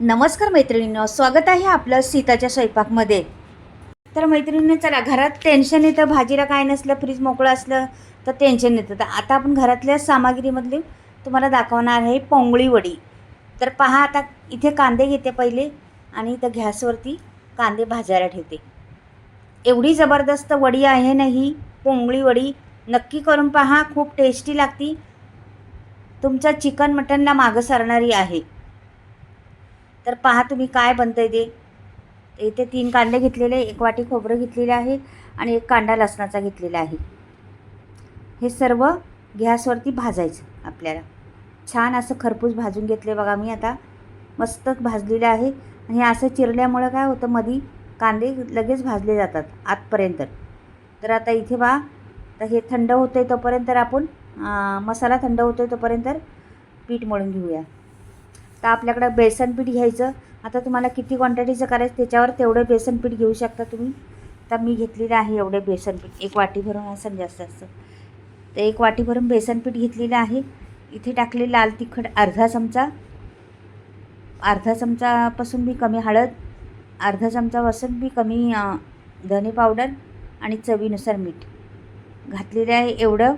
नमस्कार मैत्रिणींनो, स्वागत आहे आपलं सीताच्या स्वयंपाकमध्ये. तर मैत्रिणींनो, चला, घरात टेन्शन येतं, भाजीला काय नसलं, फ्रीज मोकळं असलं तर टेन्शन येतं. तर आता आपण घरातल्या सामग्रीमधली तुम्हाला दाखवणार आहे पोंगळी वडी. तर पहा, आता इथे कांदे घेते पहिले आणि इथं गॅसवरती कांदे भाजायला ठेवते. एवढी जबरदस्त वडी आहे ना ही पोंगळी वडी. नक्की करून पहा, खूप टेस्टी लागती. तुमच्या चिकन मटनला मागं सरणारी आहे. तर पहा तुम्ही काय बनतं ते. इथे 3 कांदे घेतलेले, 1 वाटी खोबरं घेतलेलं आहे आणि 1 कांदा लसणाचा घेतलेला आहे. हे सर्व गॅसवरती भाजायचं आपल्याला. छान असं खरपूस भाजून घेतले बघा मी आता. मस्त भाजलेलं आहे आणि हे असं चिरल्यामुळं काय होतं, मधी कांदे लगेच भाजले जातात आतपर्यंत. तर आता इथे बघा, तर हे थंड होतं आहे तोपर्यंत आपण मसाला थंड होतो आहे तोपर्यंत पीठ मळून घेऊया. तर आपल्याकडं बेसन पीठ घ्यायचं. आता तुम्हाला किती क्वांटिटीचं करायचं त्याच्यावर तेवढं बेसन पीठ घेऊ शकता तुम्ही. तर मी घेतलेलं आहे एवढे बेसन पीठ, 1 वाटी भरून असं जास्त असतं. तर 1 वाटी भरून बेसन पीठ घेतलेलं आहे. इथे टाकले लाल तिखट अर्धा चमचापासून बी कमी हळद, अर्धा चमचापासून बी कमी धने पावडर आणि चवीनुसार मीठ घातलेले आहे एवढं.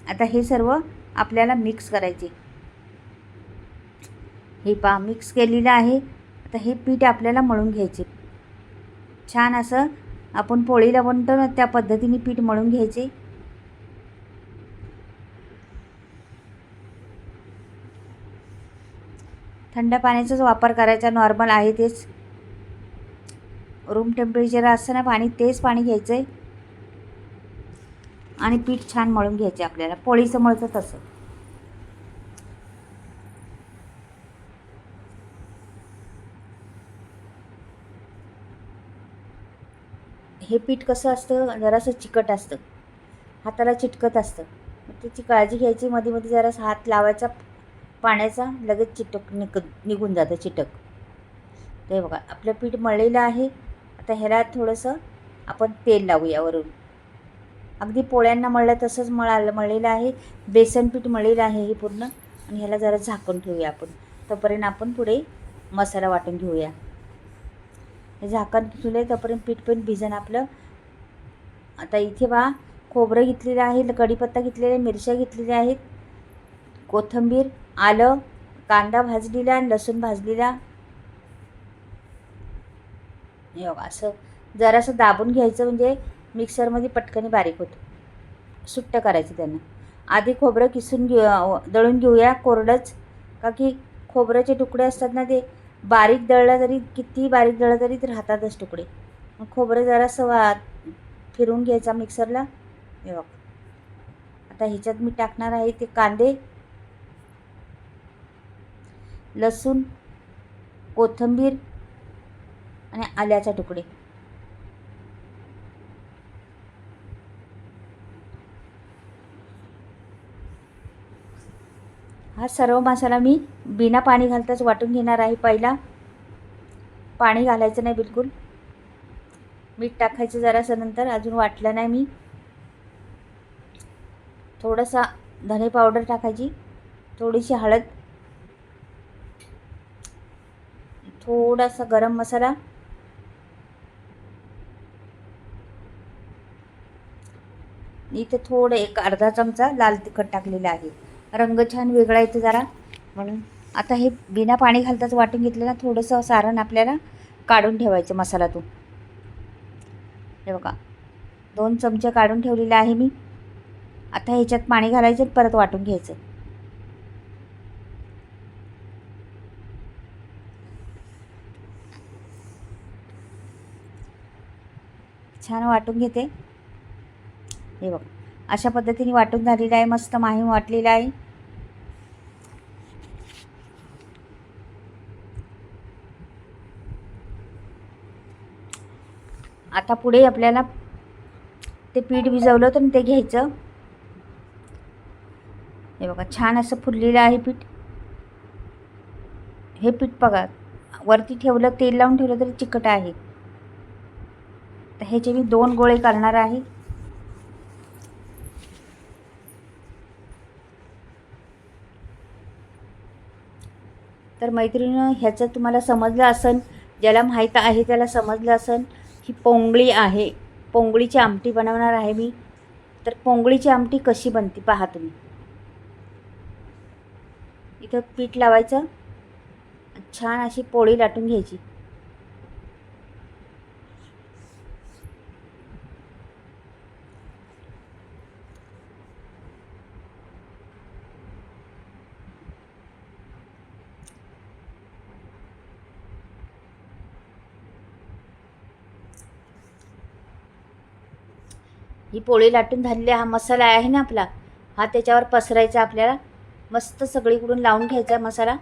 आता हे सर्व आपल्याला मिक्स करायचे. हे पहा मिक्स केलेलं आहे. आता हे पीठ आपल्याला मळून घ्यायचे. छान असं आपण पोळीला बनतो ना त्या पद्धतीने पीठ मळून घ्यायचे. थंड पाण्याचाच वापर करायचा, नॉर्मल आहे तेच. रूम टेम्परेचर असतं ना पाणी, तेच पाणी घ्यायचं आहे आणि पीठ छान मळून घ्यायचे आपल्याला, पोळीचं मळतं तसं. हे पीठ कसं असतं, जरासं चिकट असतं, हाताला चिटकत असतं. मग त्याची काळजी घ्यायची. मध्ये मध्ये जरासा हात लावायचा पाण्याचा, लगेच चिटक निघून जातं चिटक. ते बघा आपलं पीठ मळलेलं आहे. आता ह्याला थोडंसं आपण तेल लावूया वरून. अगदी पोळ्यांना मळलं तसंच मळलेलं आहे. बेसन पीठ मळलेलं आहे हे पूर्ण. आणि ह्याला जरा झाकून ठेवूया आपण. तोपर्यंत आपण पुढे मसाला वाटून घेऊया. हे झाकण ठेवलं आहे तोपर्यंत पीठ पण भिजन आपलं. आता इथे बा खोबरं घेतलेलं आहे, कढीपत्ता घेतलेला आहे, मिरच्या घेतलेल्या आहेत, कोथिंबीर, आलं, कांदा भाजलेला, लसूण भाजलेला. हे बघा असं जरासं दाबून घ्यायचं म्हणजे मिक्सरमध्ये पटकन बारीक होतं. सुट्ट करायचं त्यांना. आधी खोबरं किसून दळून घेऊया कोरडंच, का की खोबऱ्याचे तुकडे असतात ना ते बारीक दळलं तरी, किती बारीक दळलं तरी ते राहतातच तुकडे. मग खोबरं जरासं फिरून घ्यायचा मिक्सरला. हे बघा आता ह्याच्यात मी टाकणार आहे ते कांदे, लसूण, कोथिंबीर आणि आल्याचे तुकडे. हा सर्व मसाला मी बिना पाणी घालताच वाटून घेणार आहे. पहिला पाणी घालायचं नाही बिलकुल. मीठ टाकायचं जरासं नंतर, अजून वाटलं नाही मी. थोडासा धने पावडर टाकायची, थोडीशी हळद, थोडासा गरम मसाला, इथे थोडं 1 अर्धा चमचा लाल तिखट टाकलेलं आहे. रंग छान वेगळा येतो जरा म्हणून. आता हे बिना पाणी घालताच वाटून घेतलं ना. थोडंसं सारण आपल्याला काढून ठेवायचं मसाल्यातून. हे बघा 2 चमचे काढून ठेवलेलं आहे मी. आता ह्याच्यात पाणी घालायचं, परत वाटून घ्यायचं. छान वाटून घेते. हे बघा अशा पद्धतीने वाटून झालेलं आहे. मस्त माही वाटलेलं आहे. आता पुढे आपल्याला ते पीठ भिजवलं तर ते घ्यायचं. हे बघा छान असं फुललेलं आहे पीठ. हे पीठ बघा वरती ठेवलं, तेल लावून ठेवलं तरी चिकट आहे. तर ह्याचे मी 2 गोळे करणार आहे. तर मैत्रिणीनं ह्याचं तुम्हाला समजलं असेल, ज्याला माहीत आहे त्याला समजलं असेल, ही पोंगळी आहे. पोंगळीची आमटी बनवणार आहे मी. तर पोंगळीची आमटी कशी बनते पहा तुम्ही. इथं पीठ लावायचं, छान अशी पोळी लाटून घ्यायची. ही पोळी लाटून झालेली हा मसाला आहे ना आपला, हा त्याच्यावर पसरायचा आपल्याला. मस्त सगळीकडून लावून घ्यायचा मसाला.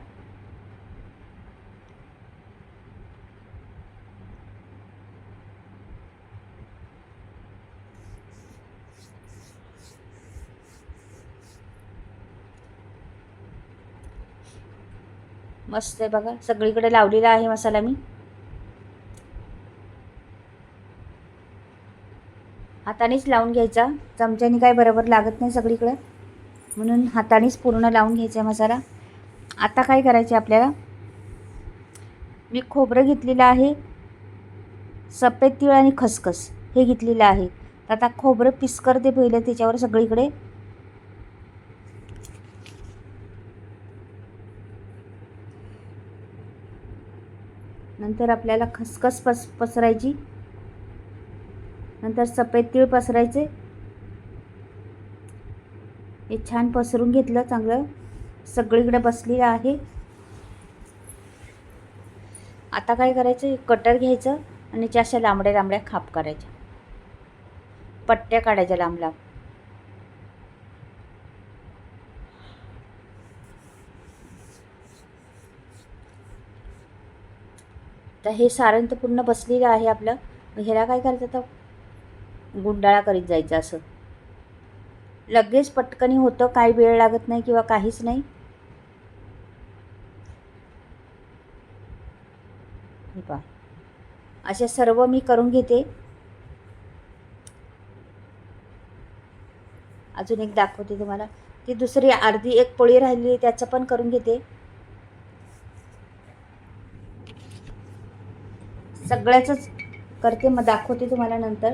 मस्त आहे बघा, सगळीकडे लावलेला आहे मसाला मी. हातानेच लावून घ्यायचा, चमच्याने काय बरोबर लागत नाही सगळीकडे, म्हणून हातानेच पूर्ण लावून घ्यायचा मसाला. आता काय करायचे आपल्याला, मी खोबरं घेतलेलं आहे, सफेद तीळ आणि खसखस हे घेतलेलं आहे. तर आता खोबरं पीस करते पहिलं त्याच्यावर सगळीकडे. नंतर आपल्याला खसखस पसरायची, नंतर सफेद तीळ पसरायचे. हे छान पसरून घेतलं, चांगलं सगळीकडे बसलेलं आहे. आता काय करायचं, एक कटर घ्यायचं आणि अशा लांबड्या लांबड्या खाप करायच्या, पट्ट्या काढायच्या लांब लांब. तर हे सारण तर पूर्ण बसलेलं आहे आपलं. ह्याला काय करायचं, तर गुंडाळा करीत जायचं असं. लगेच पटकनी होतं, काही वेळ लागत नाही किंवा काहीच नाही. हे पहा, असे सर्व मी करून घेते. अजून एक दाखवते तुम्हाला. ती दुसरी अर्धी एक पोळी राहिली त्याचं पण करून घेते. सगळ्याच करते, मग दाखवते तुम्हाला नंतर.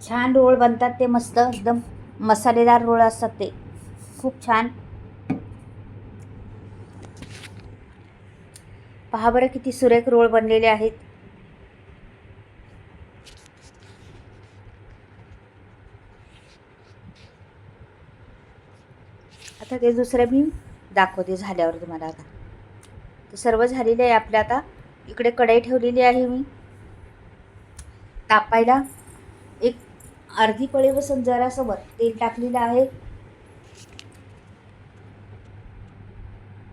छान रोळ बनतात ते, मस्त एकदम मसालेदार रोळ असतात ते, खूप छान. पहा बरं किती सुरेख रोळ बनलेले आहेत. आता ते दुसरे मी दाखवते झाल्यावर तुम्हाला. आता ते सर्व झालेले आहे आपल्या. आता इकडे कढई ठेवलेली आहे मी तापायला. एक अर्धी पळी बसून जरासं वर तेल टाकलेलं आहे.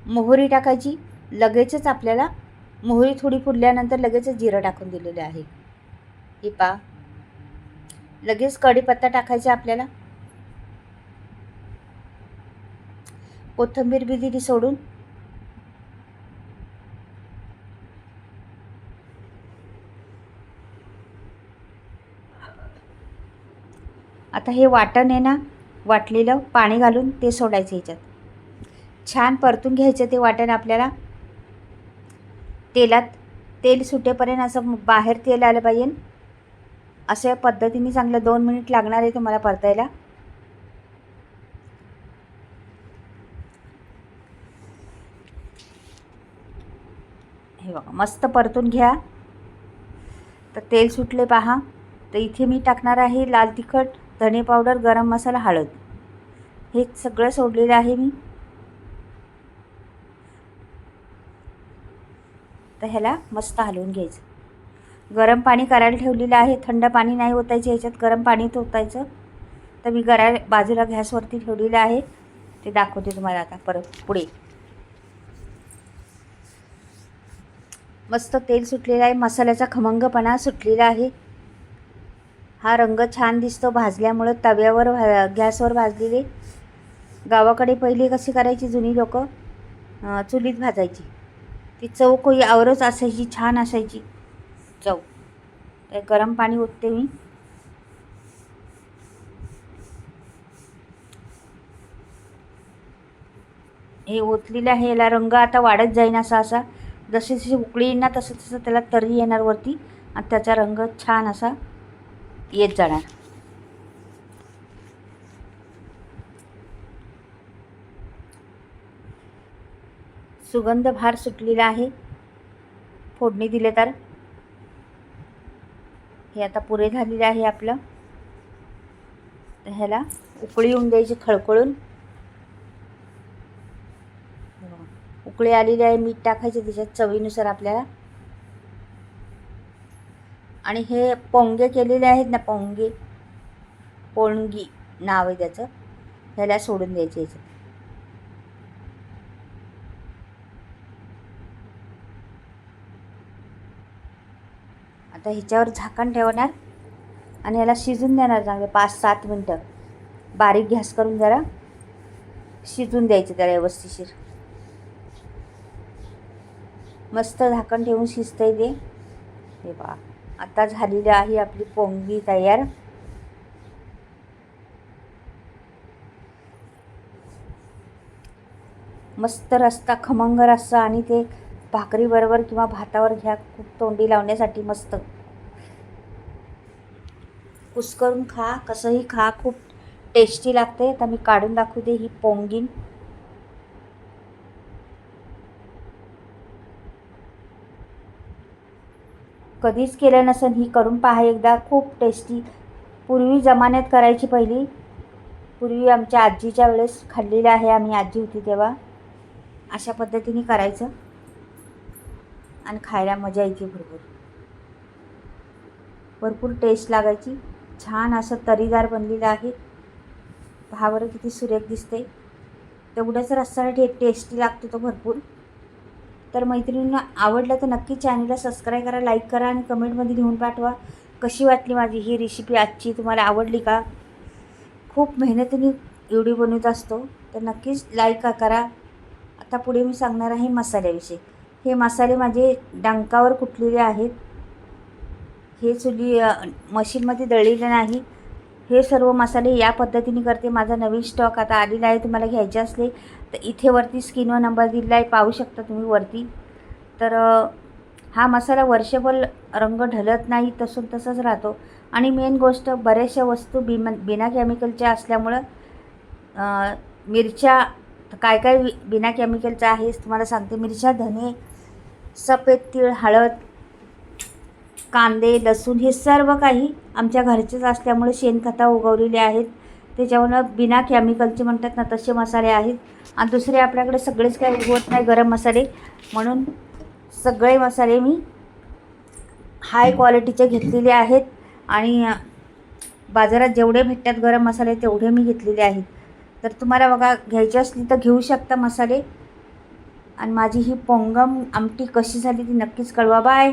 मोहरी टाकायची लगेचच आपल्याला. मोहरी थोडी फुलल्यानंतर लगेचच जिरं टाकून दिलेलं आहे. हे पहा, लगेच कढीपत्ता टाकायचा आपल्याला. कोथिंबीर बी दिली सोडून. आता हे वाटण आहे ना, वाटलेलं पाणी घालून ते सोडायचं ह्याच्यात. छान परतून घ्यायचं ते वाटण आपल्याला. तेलात तेल सुटेपर्यंत असं बाहेर तेल आलं पाहिजे. अशा पद्धतीने चांगलं 2 मिनिट लागणार आहे तुम्हाला परतायला. हे बघा, मस्त परतून घ्या. तर तेल सुटले पहा. तर इथे मी टाकणार आहे लाल तिखट, धणे पावडर, गरम मसाला, हळद. हे सगळं सोडलेलं आहे मी. तर ह्याला मस्त हलवून घ्यायचं. गरम पाणी करायला ठेवलेलं आहे, थंड पाणी नाही ओतायचं ह्याच्यात, गरम पाणीच ओतायचं. तर मी बाजूला गॅसवरती ठेवलेलं आहे, ते दाखवते तुम्हाला आता परत पुढे. मस्त तेल सुटलेलं आहे, मसाल्याचा खमंगपणा सुटलेला आहे. हा रंग छान दिसतो भाजल्यामुळं. तव्यावर गॅसवर भाजलेले. गावाकडे पहिली कशी करायची जुनी लोक, चुलीत भाजायची. ती चव काही आवरच असायची, छान असायची चव. तर गरम पाणी ओतते मी. हे ओतलेलं आहे. याला रंग आता वाढत जाईन असा जशी जशी उकळी येईल ना तसं तसं त्याला तर्री येणार वरती आणि त्याचा रंग छान असा येत जाणार. सुगंध फार सुटलेला आहे फोडणी दिले तर. हे आता पुरे झालेले आहे आपलं. तर ह्याला उकळी येऊन द्यायची खळखळून. उकळी आलेली आहे. मीठ टाकायचे त्याच्यात चवीनुसार आपल्याला. आणि हे पोंगे केलेले आहेत ना, पोळंगी नाव आहे त्याचं. ह्याला सोडून द्यायचे याच्यात. आता ह्याच्यावर झाकण ठेवणार आणि याला शिजून देणार चांगले 5-7 मिनटं. बारीक गॅस करून जरा शिजून द्यायचं त्याला व्यवस्थिशीर. मस्त झाकण ठेवून शिजतंय ते. हे पहा आता झालेली आहे आपली पोंगी तयार. मस्त रस्सा, खमंग रस्सा आणि ते भाकरीबरोबर किंवा भातावर घ्या, खूप तोंडी लावण्यासाठी मस्त. कुस्करून खा, कसंही खा, खूप टेस्टी लागते. आता मी काढून दाखवते ही पोंगी. कधीच केलं नसेल ही करून पहा एकदा, खूप टेस्टी. पूर्वी जमान्यात करायची पहिली. पूर्वी आमच्या आजीच्या वेळेस खाल्लेलं आहे आम्ही, आजी होती तेव्हा. अशा पद्धतीने करायचं आणि खायला मजा यायची भरपूर. भरपूर टेस्ट लागायची. छान असं तरीदार बनलेलं आहे. पहा बरं किती सुरेख दिसते. तेवढंच रस्सा टेस्टी लागतो तो भरपूर. तर मैत्रिणींना आवडलं तर नक्की चॅनलला सबस्क्राईब करा, लाईक करा आणि कमेंटमध्ये लिहून पाठवा कशी वाटली माझी ही रेसिपी आजची. तुम्हाला आवडली का? खूप मेहनतीने व्हिडिओ बनवत असतो, तर नक्कीच लाईक करा. आता पुढे मी सांगणार आहे मसाल्याविषयी. हे मसाले माझे डंकावर कुटलेले आहेत. हे चुली मशीनमध्ये दळलेले नाही. हे सर्व मसाले या पद्धतीने करते. माझा नवीन स्टॉक आता आलेला आहे. तुम्हाला घ्यायचे असले तर इथे वरती स्क्रीनवर नंबर दिलेला आहे, पाहू शकता तुम्ही वरती. तर हा मसाला वर्षभर रंग ढळत नाही, तसंच राहतो. आणि मेन गोष्ट बऱ्याचशा वस्तू बिना केमिकलच्या असल्यामुळं मिरच्या काय बिना केमिकलच्या आहे तुम्हाला सांगते. मिरच्या, धने, सफेद तीळ, हळद, कांदे, लसूण हे सर्व काही आमच्या घरचेच असल्यामुळे शेणखता उगवलेले आहेत. त्याच्यामुळं बिना केमिकलचे म्हणतात ना तसे मसाले आहेत. आणि दुसरे आपल्याकडे सगळेच काही उगवत नाही गरम मसाले, म्हणून सगळे मसाले मी हाय क्वालिटीचे घेतलेले आहेत. आणि बाजारात जेवढे भेटतात गरम मसाले तेवढे मी घेतलेले आहेत. तर तुम्हाला बघा घ्यायची असली तर घेऊ शकता मसाले. आणि माझी ही पोंगम आमटी कशी झाली ती नक्कीच कळवा. बाय.